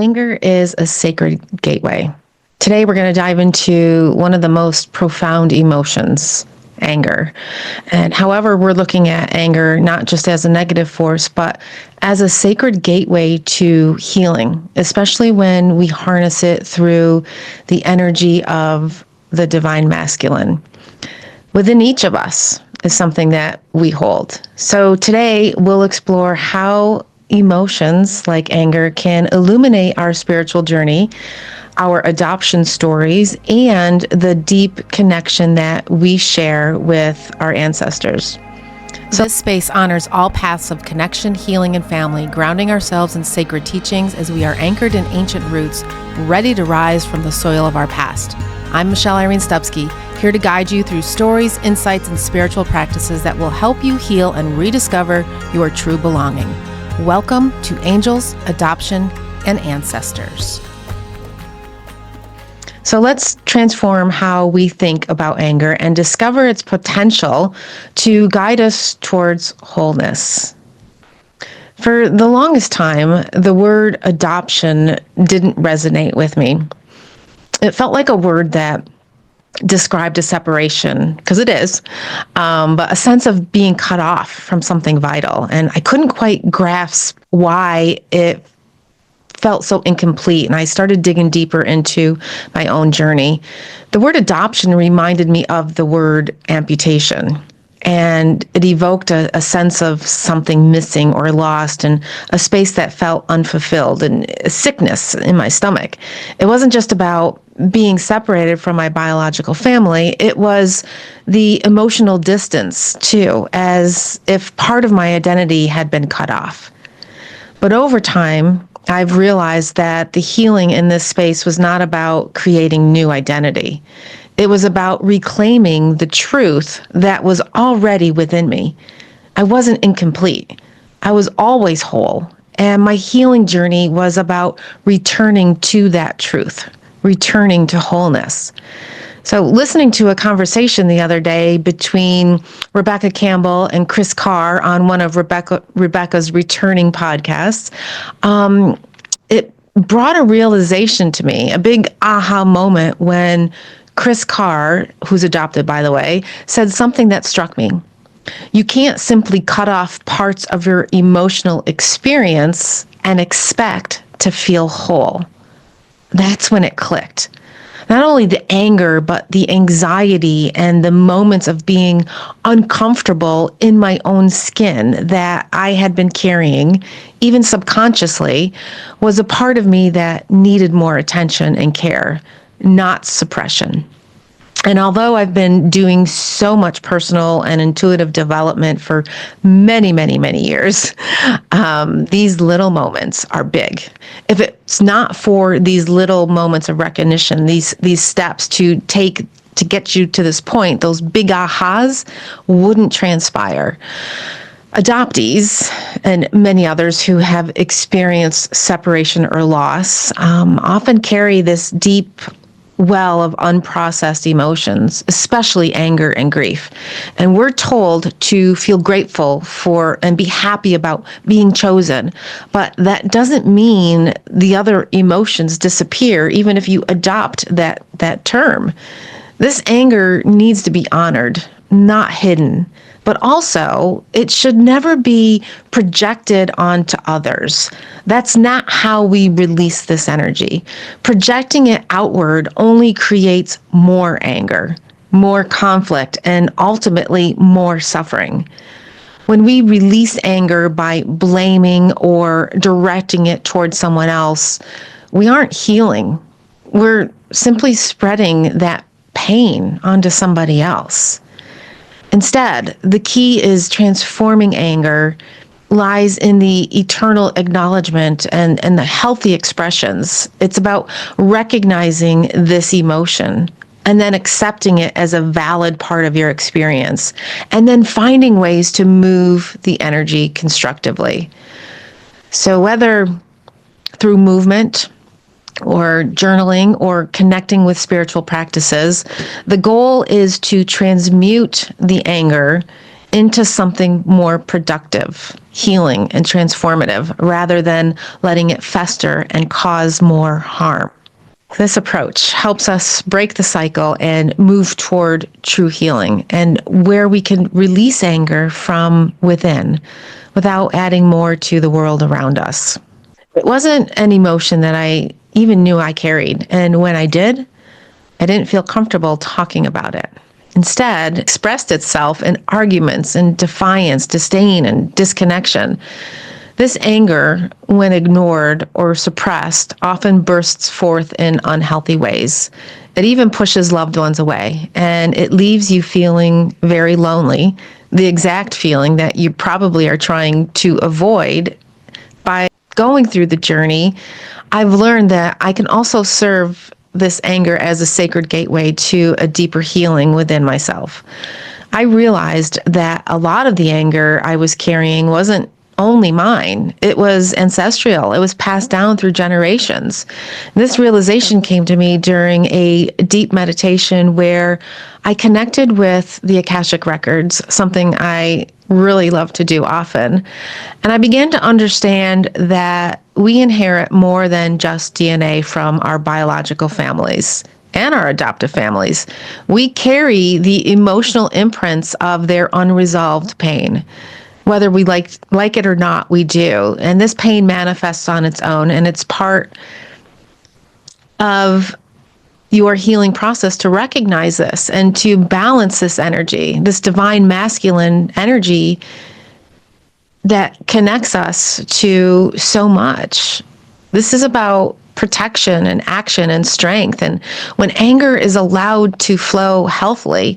Anger is a sacred gateway. Today, we're going to dive into one of the most profound emotions, anger. And however, we're looking at anger not just as a negative force, but as a sacred gateway to healing, especially when we harness it through the energy of the divine masculine. Within each of us is something that we hold. So today, we'll explore how emotions like anger can illuminate our spiritual journey, our adoption stories, and the deep connection that we share with our ancestors. This space honors all paths of connection, healing, and family, grounding ourselves in sacred teachings as we are anchored in ancient roots, ready to rise from the soil of our past. I'm Irene Stupski, here to guide you through stories, insights, and spiritual practices that will help you heal and rediscover your true belonging. Welcome to Angels, Adoption, and Ancestors. So let's transform how we think about anger and discover its potential to guide us towards wholeness. For the longest time, the word adoption didn't resonate with me. It felt like a word that described a separation, because it is, but a sense of being cut off from something vital. And I couldn't quite grasp why it felt so incomplete, and I started digging deeper into my own journey. The word adoption reminded me of the word amputation, and it evoked a sense of something missing or lost and a space that felt unfulfilled and a sickness in my stomach. It wasn't just about being separated from my biological family, it was the emotional distance too, as if part of my identity had been cut off. But over time, I've realized that the healing in this space was not about creating new identity. It was about reclaiming the truth that was already within me. I wasn't incomplete. I was always whole. And my healing journey was about returning to that truth, returning to wholeness. So listening to a conversation the other day between Rebecca Campbell and Chris Carr on one of Rebecca's returning podcasts, it brought a realization to me, a big aha moment when Chris Carr, who's adopted, by the way, said something that struck me. You can't simply cut off parts of your emotional experience and expect to feel whole. That's when it clicked. Not only the anger, but the anxiety and the moments of being uncomfortable in my own skin that I had been carrying, even subconsciously, was a part of me that needed more attention and care, not suppression. And although I've been doing so much personal and intuitive development for many, many, many years, these little moments are big. If it's not for these little moments of recognition, these steps to take to get you to this point, those big ahas wouldn't transpire. Adoptees and many others who have experienced separation or loss often carry this deep well of unprocessed emotions, especially anger and grief. And we're told to feel grateful for and be happy about being chosen. But that doesn't mean the other emotions disappear, even if you adopt that term. This anger needs to be honored, not hidden. But also, it should never be projected onto others. That's not how we release this energy. Projecting it outward only creates more anger, more conflict, and ultimately more suffering. When we release anger by blaming or directing it towards someone else, we aren't healing. We're simply spreading that pain onto somebody else. Instead, the key is transforming anger lies in the eternal acknowledgement and the healthy expressions. It's about recognizing this emotion and then accepting it as a valid part of your experience, and then finding ways to move the energy constructively. So whether through movement, or journaling, or connecting with spiritual practices, the goal is to transmute the anger into something more productive, healing, and transformative, rather than letting it fester and cause more harm. This approach helps us break the cycle and move toward true healing, and where we can release anger from within without adding more to the world around us. It wasn't an emotion that I even knew I carried, and when I did, I didn't feel comfortable talking about it. Instead, it expressed itself in arguments and defiance, disdain, and disconnection. This anger, when ignored or suppressed, often bursts forth in unhealthy ways. It even pushes loved ones away, and it leaves you feeling very lonely, the exact feeling that you probably are trying to avoid. By going through the journey, I've learned that I can also serve this anger as a sacred gateway to a deeper healing within myself. I realized that a lot of the anger I was carrying wasn't only mine. It was ancestral. It was passed down through generations. This realization came to me during a deep meditation where I connected with the Akashic records, something I really love to do often. And I began to understand that we inherit more than just DNA from our biological families and our adoptive families. We carry the emotional imprints of their unresolved pain. Whether we like it or not, we do. And this pain manifests on its own, and it's part of your healing process to recognize this and to balance this energy, this divine masculine energy that connects us to so much. This is about protection and action and strength. And when anger is allowed to flow healthily,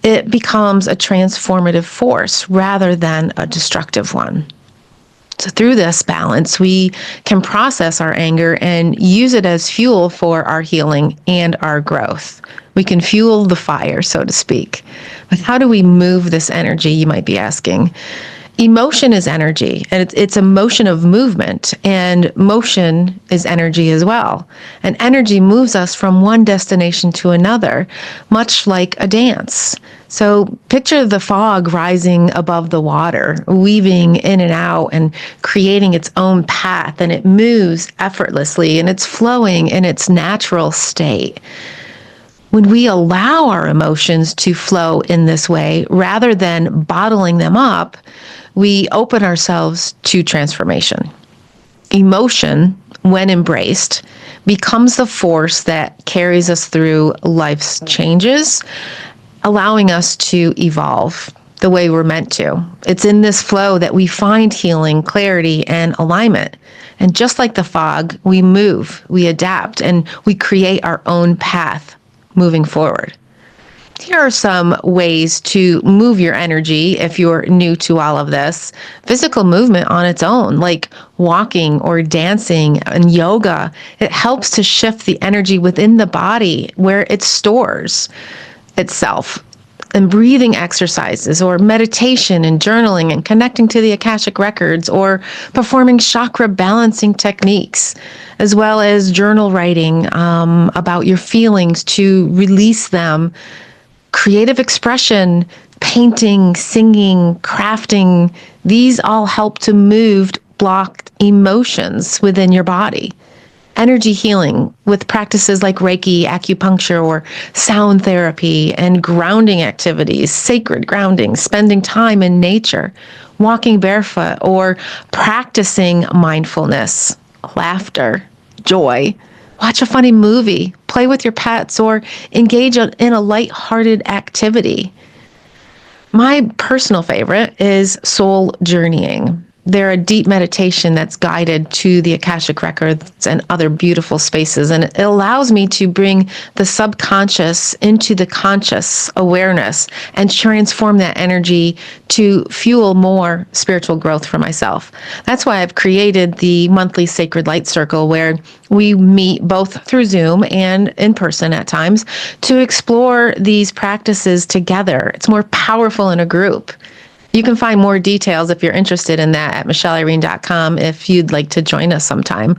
it becomes a transformative force rather than a destructive one. So through this balance, we can process our anger and use it as fuel for our healing and our growth. We can fuel the fire, so to speak. But how do we move this energy, you might be asking? Emotion is energy, and it's a motion of movement, and motion is energy as well. And energy moves us from one destination to another, much like a dance. So picture the fog rising above the water, weaving in and out and creating its own path, and it moves effortlessly, and it's flowing in its natural state. When we allow our emotions to flow in this way, rather than bottling them up, we open ourselves to transformation. Emotion, when embraced, becomes the force that carries us through life's changes, allowing us to evolve the way we're meant to. It's in this flow that we find healing, clarity, and alignment. And just like the fog, we move, we adapt, and we create our own path moving forward. Here are some ways to move your energy if you're new to all of this. Physical movement on its own, like walking or dancing and yoga, it helps to shift the energy within the body where it stores itself. And breathing exercises or meditation and journaling and connecting to the Akashic records or performing chakra balancing techniques, as well as journal writing about your feelings to release them. Creative expression, painting, singing, crafting, these all help to move blocked emotions within your body. Energy healing with practices like Reiki, acupuncture, or sound therapy, and grounding activities, sacred grounding, spending time in nature, walking barefoot, or practicing mindfulness, laughter, joy. Watch a funny movie, play with your pets, or engage in a lighthearted activity. My personal favorite is soul journeying. They're a deep meditation that's guided to the Akashic records and other beautiful spaces. And it allows me to bring the subconscious into the conscious awareness and transform that energy to fuel more spiritual growth for myself. That's why I've created the monthly Sacred Light Circle, where we meet both through Zoom and in person at times to explore these practices together. It's more powerful in a group. You can find more details if you're interested in that at michelleirene.com if you'd like to join us sometime.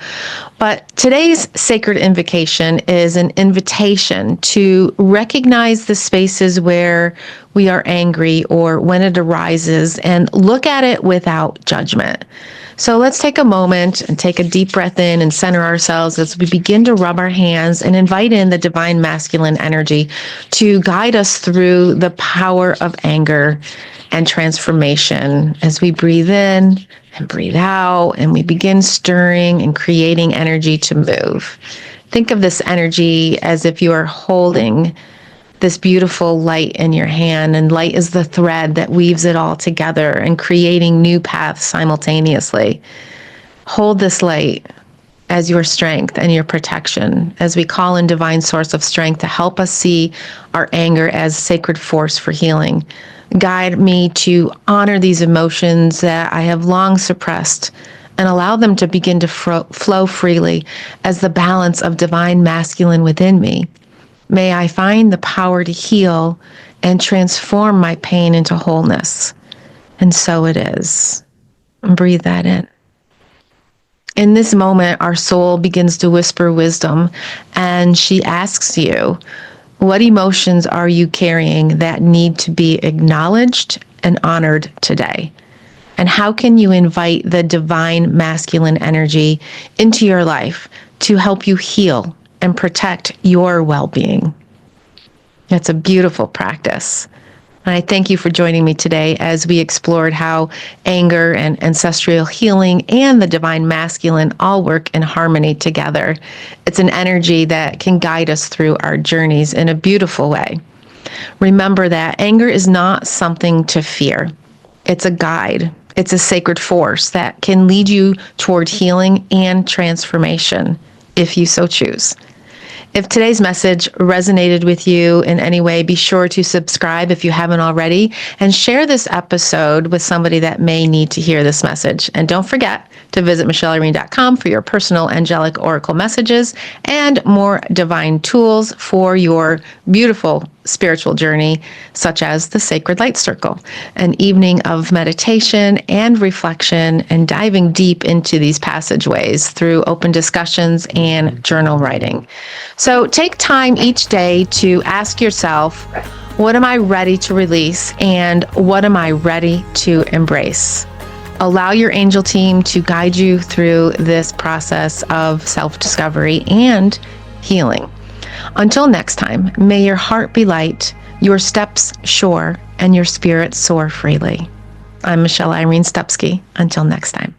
But today's sacred invocation is an invitation to recognize the spaces where we are angry or when it arises and look at it without judgment. So let's take a moment and take a deep breath in and center ourselves as we begin to rub our hands and invite in the divine masculine energy to guide us through the power of anger and transformation as we breathe in and breathe out and we begin stirring and creating energy to move. Think of this energy as if you are holding this beautiful light in your hand, and light is the thread that weaves it all together and creating new paths simultaneously. Hold this light as your strength and your protection as we call in divine source of strength to help us see our anger as sacred force for healing. Guide me to honor these emotions that I have long suppressed and allow them to begin to flow freely as the balance of divine masculine within me. May I find the power to heal and transform my pain into wholeness. And so it is. Breathe that in. In this moment, our soul begins to whisper wisdom, and she asks you, what emotions are you carrying that need to be acknowledged and honored today? And how can you invite the divine masculine energy into your life to help you heal and protect your well-being? That's a beautiful practice. And I thank you for joining me today as we explored how anger and ancestral healing and the divine masculine all work in harmony together. It's an energy that can guide us through our journeys in a beautiful way. Remember that anger is not something to fear. It's a guide. It's a sacred force that can lead you toward healing and transformation if you so choose. If today's message resonated with you in any way, be sure to subscribe if you haven't already and share this episode with somebody that may need to hear this message. And don't forget to visit michelleirene.com for your personal angelic oracle messages and more divine tools for your beautiful spiritual journey, such as the Sacred Light Circle, an evening of meditation and reflection and diving deep into these passageways through open discussions and journal writing. So take time each day to ask yourself, what am I ready to release and what am I ready to embrace? Allow your angel team to guide you through this process of self-discovery and healing. Until next time, may your heart be light, your steps sure, and your spirit soar freely. I'm Michelle Irene Stupski. Until next time.